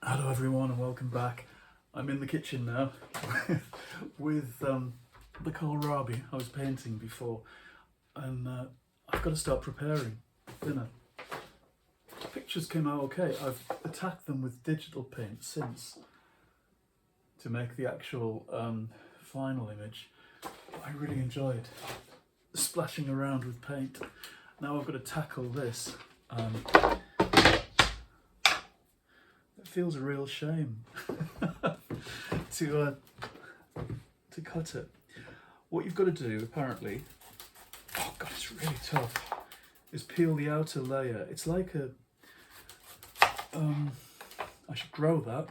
Hello everyone and welcome back. I'm in the kitchen now with the kohlrabi I was painting before, and I've got to start preparing dinner. The pictures came out okay. I've attacked them with digital paint since to make the actual final image. I really enjoyed splashing around with paint. Now I've got to tackle this. It feels a real shame to cut it. What you've got to do, apparently, oh god, it's really tough, is peel the outer layer. It's like a, I should grow that.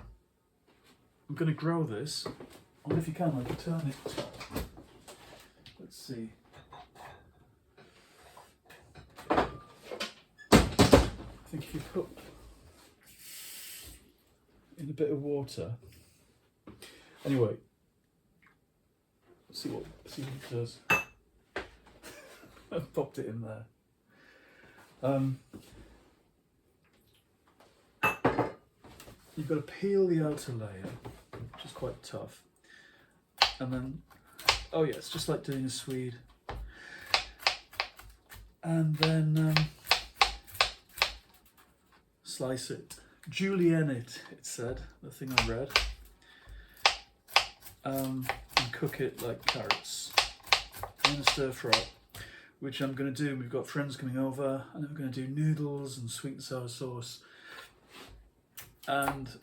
I'm going to grow this. I wonder if you can, like, turn it. Let's see. I think if you put in a bit of water. Anyway, see what it does. I've popped it in there. You've got to peel the outer layer, which is quite tough, and then, oh yeah, it's just like doing a Swede. And then slice it. Julienne it said, the thing I read, and cook it like carrots in a stir fry, which I'm going to do. We've got friends coming over, and then we're going to do noodles and sweet and sour sauce, and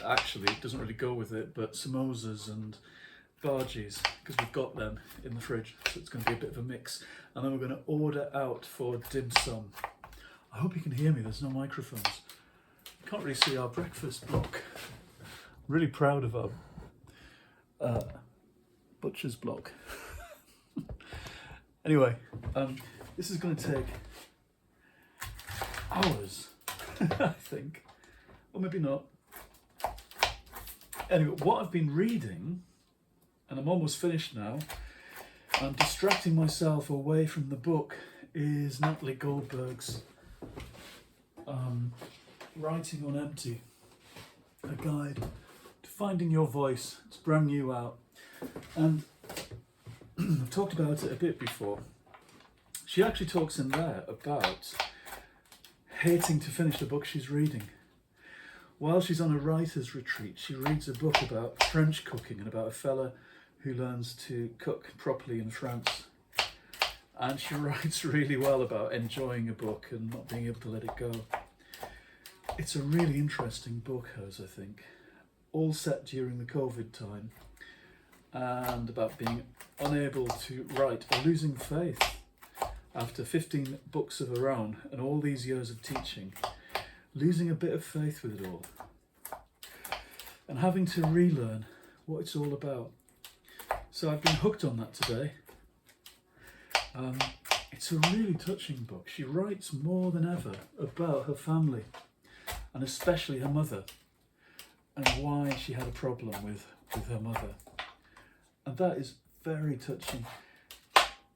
actually it doesn't really go with it, but samosas and bhajis, because we've got them in the fridge, so it's going to be a bit of a mix. And then we're going to order out for dim sum. I hope you can hear me, there's no microphones. Can't really see our breakfast block. Really proud of our butcher's block. Anyway, this is going to take hours, I think, or maybe not. Anyway, what I've been reading, and I'm almost finished now, I'm distracting myself away from the book, is Natalie Goldberg's Writing on Empty, a guide to finding your voice. It's brand new out, and I've talked about it a bit before. She actually talks in there about hating to finish the book she's reading. While she's on a writer's retreat, she reads a book about French cooking and about a fella who learns to cook properly in France. And she writes really well about enjoying a book and not being able to let it go. It's a really interesting book, hers, I think, all set during the COVID time, and about being unable to write or losing faith after 15 books of her own and all these years of teaching, losing a bit of faith with it all and having to relearn what it's all about. So I've been hooked on that today. It's a really touching book. She writes more than ever about her family, and especially her mother, and why she had a problem with her mother. And that is very touching.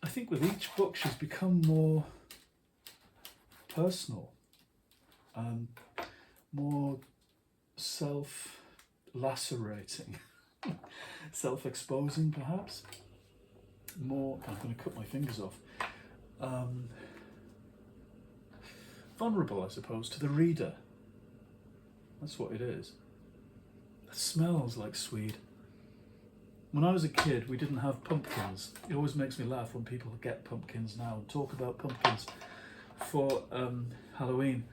I think with each book she's become more personal and more self-lacerating, self-exposing perhaps. More, I'm going to cut my fingers off. Vulnerable, I suppose, to the reader. That's what it is. It smells like Swede. When I was a kid, we didn't have pumpkins. It always makes me laugh when people get pumpkins now and talk about pumpkins for Halloween,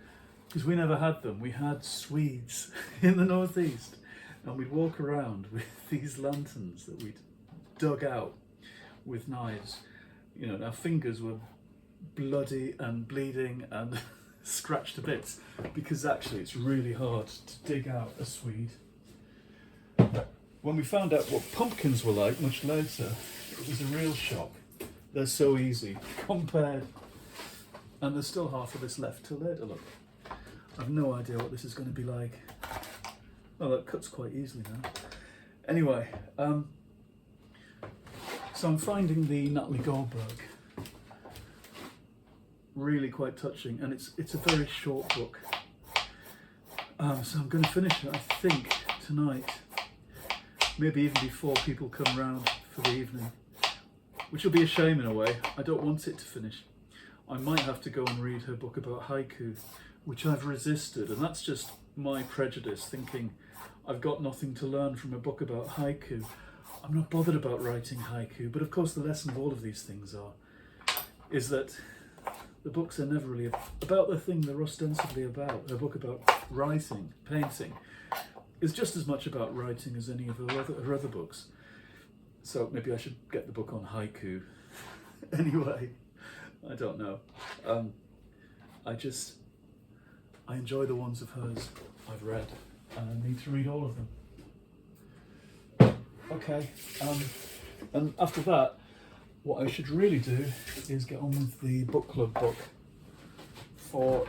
because we never had them. We had Swedes in the northeast, and we'd walk around with these lanterns that we'd dug out with knives. You know, our fingers were bloody and bleeding and scratched to bits, because actually it's really hard to dig out a Swede. When we found out what pumpkins were like much later, it was a real shock. They're so easy compared, and there's still half of this left till later. Look, I've no idea what this is going to be like. Oh, that cuts quite easily now. Anyway, so I'm finding the Natalie Goldberg really quite touching, and it's a very short book. So I'm going to finish it, I think, tonight. Maybe even before people come round for the evening. Which will be a shame in a way. I don't want it to finish. I might have to go and read her book about haiku, which I've resisted, and that's just my prejudice, thinking I've got nothing to learn from a book about haiku. I'm not bothered about writing haiku, but of course the lesson of all of these things is that the books are never really about the thing they're ostensibly about. A book about writing, painting, is just as much about writing as any of her other books. So maybe I should get the book on haiku. Anyway, I don't know. I enjoy the ones of hers I've read, and I need to read all of them. Okay, and after that, what I should really do is get on with the book club book for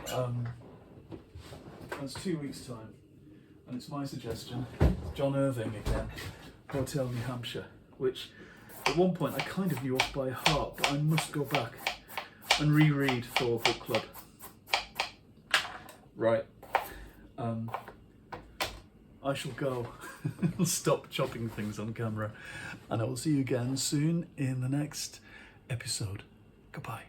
that's 2 weeks' time, and it's my suggestion, John Irving again, Hotel New Hampshire, which at one point I kind of knew off by heart, but I must go back and reread for book club. Right, I shall go. Stop chopping things on camera, and I will see you again soon in the next episode. Goodbye.